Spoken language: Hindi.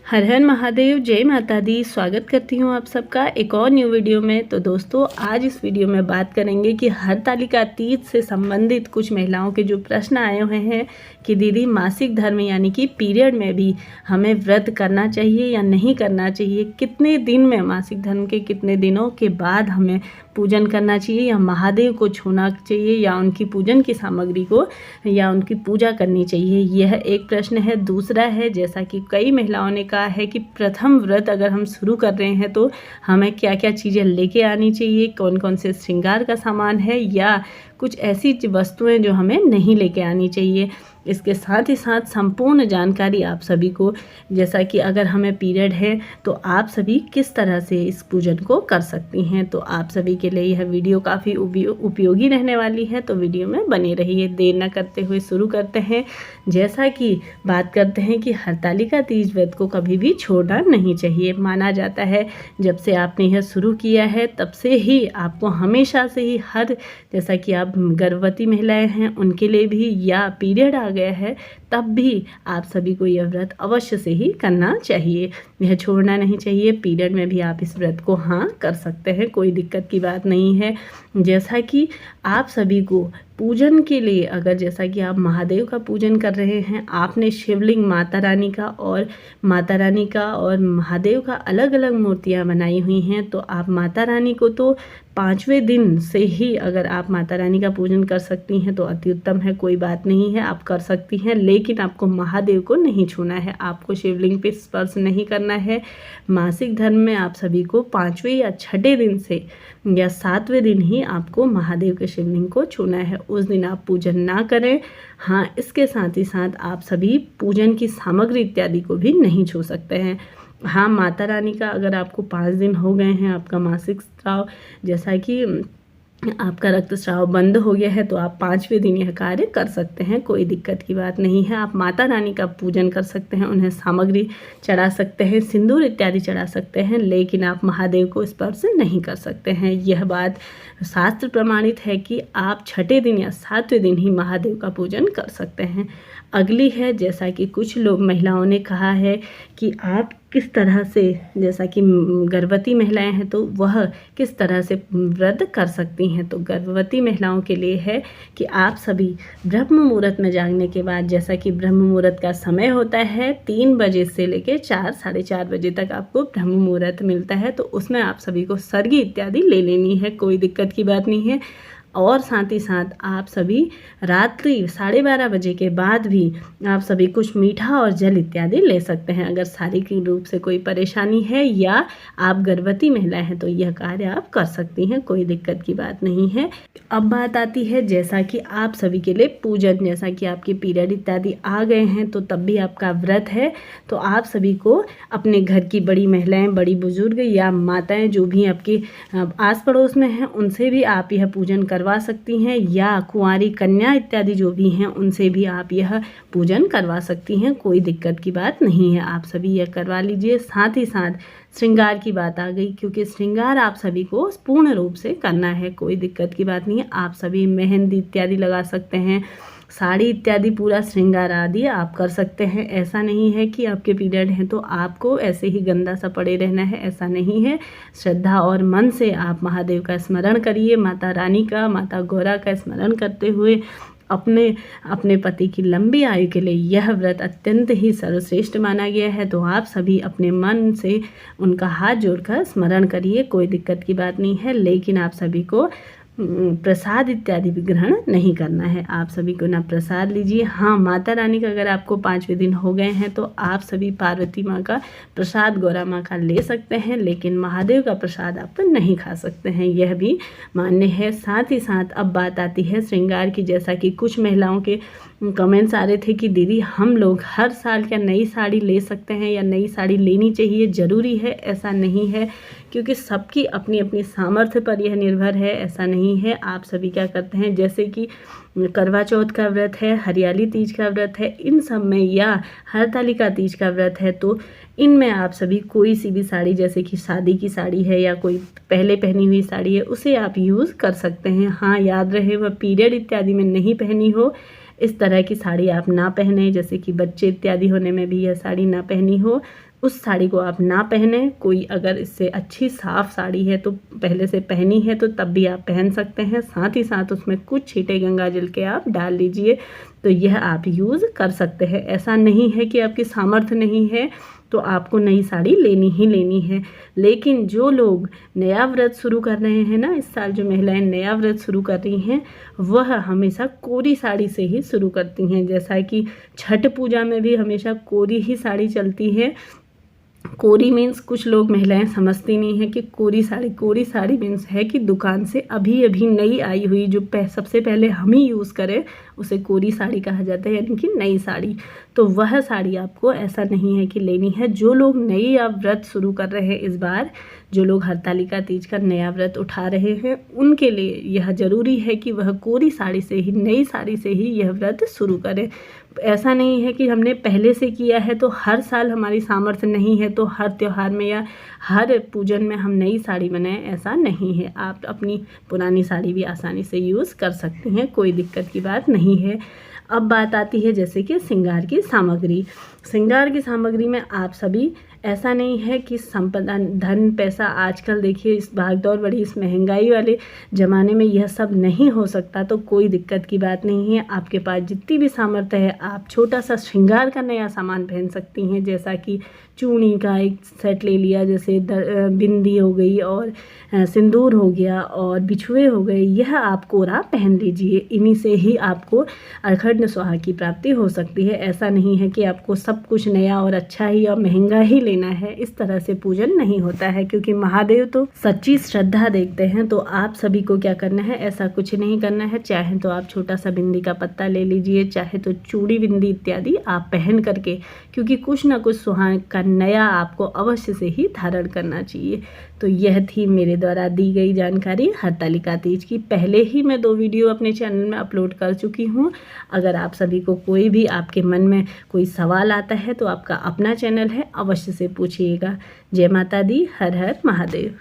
हर हर महादेव, जय माता दी। स्वागत करती हूँ आप सबका एक और न्यू वीडियो में। तो दोस्तों, आज इस वीडियो में बात करेंगे कि हरतालिका तीज से संबंधित कुछ महिलाओं के जो प्रश्न आए हुए हैं कि दीदी मासिक धर्म यानी कि पीरियड में भी हमें व्रत करना चाहिए या नहीं करना चाहिए, कितने दिन में, मासिक धर्म के कितने दिनों के बाद हमें पूजन करना चाहिए या महादेव को छूना चाहिए या उनकी पूजन की सामग्री को या उनकी पूजा करनी चाहिए, यह एक प्रश्न है। दूसरा है, जैसा कि कई महिलाओं ने कहा है कि प्रथम व्रत अगर हम शुरू कर रहे हैं तो हमें क्या क्या चीज़ें लेके आनी चाहिए, कौन कौन से श्रृंगार का सामान है या कुछ ऐसी वस्तुएं जो हमें नहीं लेके आनी चाहिए। इसके साथ ही साथ संपूर्ण जानकारी आप सभी को, जैसा कि अगर हमें पीरियड है तो आप सभी किस तरह से इस पूजन को कर सकती हैं, तो आप सभी के लिए यह वीडियो काफ़ी उपयोगी रहने वाली है। तो वीडियो में बने रहिए। देर न करते हुए शुरू करते हैं। जैसा कि बात करते हैं कि हरतालिका तीज व्रत को कभी भी छोड़ना नहीं चाहिए। माना जाता है जब से आपने यह शुरू किया है तब से ही आपको हमेशा से ही जैसा कि आप गर्भवती महिलाएं हैं उनके लिए भी या पीरियड आ गया है तब भी आप सभी को यह व्रत अवश्य से ही करना चाहिए, यह छोड़ना नहीं चाहिए। पीरियड में भी आप इस व्रत को कर सकते हैं, कोई दिक्कत की बात नहीं है। जैसा कि आप सभी को पूजन के लिए, अगर जैसा कि आप महादेव का पूजन कर रहे हैं, आपने शिवलिंग माता रानी का और महादेव का अलग अलग मूर्तियां बनाई हुई हैं, तो आप माता रानी को तो 5वें दिन से ही अगर आप माता रानी का पूजन कर सकती हैं तो अति उत्तम है, कोई बात नहीं है, आप कर सकती हैं। लेकिन आपको महादेव को नहीं छूना है, आपको शिवलिंग पे स्पर्श नहीं करना है। मासिक धर्म में आप सभी को 5वें या 6ठे दिन से या 7वें दिन ही आपको महादेव के शिवलिंग को छूना है, उस दिन आप पूजन ना करें। इसके साथ ही साथ आप सभी पूजन की सामग्री इत्यादि को भी नहीं छू सकते हैं। माता रानी का अगर आपको 5 दिन हो गए हैं, आपका मासिक स्राव, जैसा कि आपका रक्तस्राव बंद हो गया है, तो आप 5वें दिन यह कार्य कर सकते हैं, कोई दिक्कत की बात नहीं है। आप माता रानी का पूजन कर सकते हैं, उन्हें सामग्री चढ़ा सकते हैं, सिंदूर इत्यादि चढ़ा सकते हैं, लेकिन आप महादेव को स्पर्श नहीं कर सकते हैं। यह बात शास्त्र प्रमाणित है कि आप 6ठे दिन या 7वें दिन ही महादेव का पूजन कर सकते हैं। अगली है, जैसा कि कुछ लोग महिलाओं ने कहा है कि आप किस तरह से, जैसा कि गर्भवती महिलाएं हैं तो वह किस तरह से व्रत कर सकती हैं। तो गर्भवती महिलाओं के लिए है कि आप सभी ब्रह्म मुहूर्त में जागने के बाद, जैसा कि ब्रह्म मुहूर्त का समय होता है 3 बजे से लेकर 4 साढ़े 4 बजे तक आपको ब्रह्म मुहूर्त मिलता है, तो उसमें आप सभी को सर्गी इत्यादि ले लेनी है, कोई दिक्कत की बात नहीं है। और साथ ही साथ आप सभी रात्रि 12:30 बजे के बाद भी आप सभी कुछ मीठा और जल इत्यादि ले सकते हैं। अगर शारीरिक रूप से कोई परेशानी है या आप गर्भवती महिला हैं तो यह कार्य आप कर सकती हैं, कोई दिक्कत की बात नहीं है। अब बात आती है, जैसा कि आप सभी के लिए पूजन, जैसा कि आपके पीरियड इत्यादि आ गए हैं तो तब भी आपका व्रत है, तो आप सभी को अपने घर की बड़ी महिलाएं, बड़ी बुजुर्ग या माताएं जो भी आपके आस पड़ोस में हैं उनसे भी आप यह पूजन करवा सकती हैं, या कुंवारी कन्या इत्यादि जो भी हैं उनसे भी आप यह पूजन करवा सकती हैं, कोई दिक्कत की बात नहीं है, आप सभी यह करवा लीजिए। साथ ही साथ श्रृंगार की बात आ गई, क्योंकि श्रृंगार आप सभी को पूर्ण रूप से करना है, कोई दिक्कत की बात नहीं है। आप सभी मेहंदी इत्यादि लगा सकते हैं, साड़ी इत्यादि पूरा श्रृंगार आदि आप कर सकते हैं। ऐसा नहीं है कि आपके पीरियड हैं तो आपको ऐसे ही गंदा सा पड़े रहना है, ऐसा नहीं है। श्रद्धा और मन से आप महादेव का स्मरण करिए, माता रानी का, माता गौरा का स्मरण करते हुए अपने पति की लंबी आयु के लिए यह व्रत अत्यंत ही सर्वश्रेष्ठ माना गया है, तो आप सभी अपने मन से उनका हाथ जोड़कर स्मरण करिए, कोई दिक्कत की बात नहीं है। लेकिन आप सभी को प्रसाद इत्यादि भी ग्रहण नहीं करना है, आप सभी को ना प्रसाद लीजिए। माता रानी का अगर आपको 5वें दिन हो गए हैं तो आप सभी पार्वती माँ का प्रसाद, गौरा माँ का ले सकते हैं, लेकिन महादेव का प्रसाद आप नहीं खा सकते हैं, यह भी मान्य है। साथ ही साथ अब बात आती है श्रृंगार की, जैसा कि कुछ महिलाओं के कमेंट्स आ रहे थे कि दीदी हम लोग हर साल क्या नई साड़ी ले सकते हैं या नई साड़ी लेनी चाहिए, ज़रूरी है? ऐसा नहीं है, क्योंकि सबकी अपनी अपनी सामर्थ्य पर यह निर्भर है, ऐसा नहीं है। आप सभी क्या करते हैं, जैसे कि करवा चौथ का व्रत है, हरियाली तीज का व्रत है, इन सब में, या हरतालिका तीज का व्रत है, तो इनमें आप सभी कोई सी भी साड़ी, जैसे कि शादी की साड़ी है या कोई पहले पहनी हुई साड़ी है, उसे आप यूज़ कर सकते हैं। याद रहे वह पीरियड इत्यादि में नहीं पहनी हो, इस तरह की साड़ी आप ना पहने, जैसे कि बच्चे इत्यादि होने में भी यह साड़ी ना पहनी हो, उस साड़ी को आप ना पहने। कोई अगर इससे अच्छी साफ़ साड़ी है तो पहले से पहनी है तो तब भी आप पहन सकते हैं। साथ ही साथ उसमें कुछ छींटे गंगा जल के आप डाल लीजिए, तो यह आप यूज़ कर सकते हैं। ऐसा नहीं है कि आपकी सामर्थ्य नहीं है तो आपको नई साड़ी लेनी ही लेनी है। लेकिन जो लोग नया व्रत शुरू कर रहे हैं ना, इस साल जो महिलाएं नया व्रत शुरू कर रही हैं वह हमेशा कोरी साड़ी से ही शुरू करती हैं। जैसा कि छठ पूजा में भी हमेशा कोरी ही साड़ी चलती है। कोरी मीन्स कुछ लोग महिलाएं समझती नहीं है कि कोरी साड़ी मीन्स है कि दुकान से अभी अभी नई आई हुई, जो सबसे पहले हम ही यूज़ करें उसे कोरी साड़ी कहा जाता है, यानी कि नई साड़ी। तो वह साड़ी आपको ऐसा नहीं है कि लेनी है। जो लोग नई आप व्रत शुरू कर रहे हैं इस बार, जो लोग हरतालिका तीज का नया व्रत उठा रहे हैं, उनके लिए यह ज़रूरी है कि वह कोरी साड़ी से ही, नई साड़ी से ही यह व्रत शुरू करें। ऐसा नहीं है कि हमने पहले से किया है तो हर साल हमारी सामर्थ्य नहीं है तो हर त्यौहार में या हर पूजन में हम नई साड़ी बनाएं, ऐसा नहीं है। आप अपनी पुरानी साड़ी भी आसानी से यूज़ कर सकती हैं, कोई दिक्कत की बात नहीं है। अब बात आती है जैसे कि श्रृंगार की सामग्री। श्रृंगार की सामग्री में आप सभी, ऐसा नहीं है कि संपदा, धन, पैसा, आजकल देखिए इस भागदौड़ बड़ी, इस महंगाई वाले ज़माने में यह सब नहीं हो सकता, तो कोई दिक्कत की बात नहीं है। आपके पास जितनी भी सामर्थ्य है आप छोटा सा श्रृंगार का नया सामान पहन सकती हैं। जैसा कि चूड़ी का एक सेट ले लिया, जैसे बिंदी हो गई और सिंदूर हो गया और बिछुए हो गए, यह आप कोरा पहन लीजिए। इन्हीं से ही आपको अखंड सुहाग की प्राप्ति हो सकती है। ऐसा नहीं है कि आपको सब कुछ नया और अच्छा ही और महंगा ही लेना है, इस तरह से पूजन नहीं होता है, क्योंकि महादेव तो सच्ची श्रद्धा देखते हैं। तो आप सभी को क्या करना है, ऐसा कुछ नहीं करना है। चाहे तो आप छोटा सा बिंदी का पत्ता ले लीजिए, चाहे तो चूड़ी बिंदी इत्यादि आप पहन करके, क्योंकि कुछ ना कुछ सुहाग का नया आपको अवश्य से ही धारण करना चाहिए। तो यह थी मेरे द्वारा दी गई जानकारी हरतालिका तीज की। पहले ही मैं 2 वीडियो अपने चैनल में अपलोड कर चुकी हूँ। अगर आप सभी को कोई भी आपके मन में कोई सवाल आता है तो आपका अपना चैनल है, अवश्य से पूछिएगा। जय माता दी, हर हर महादेव।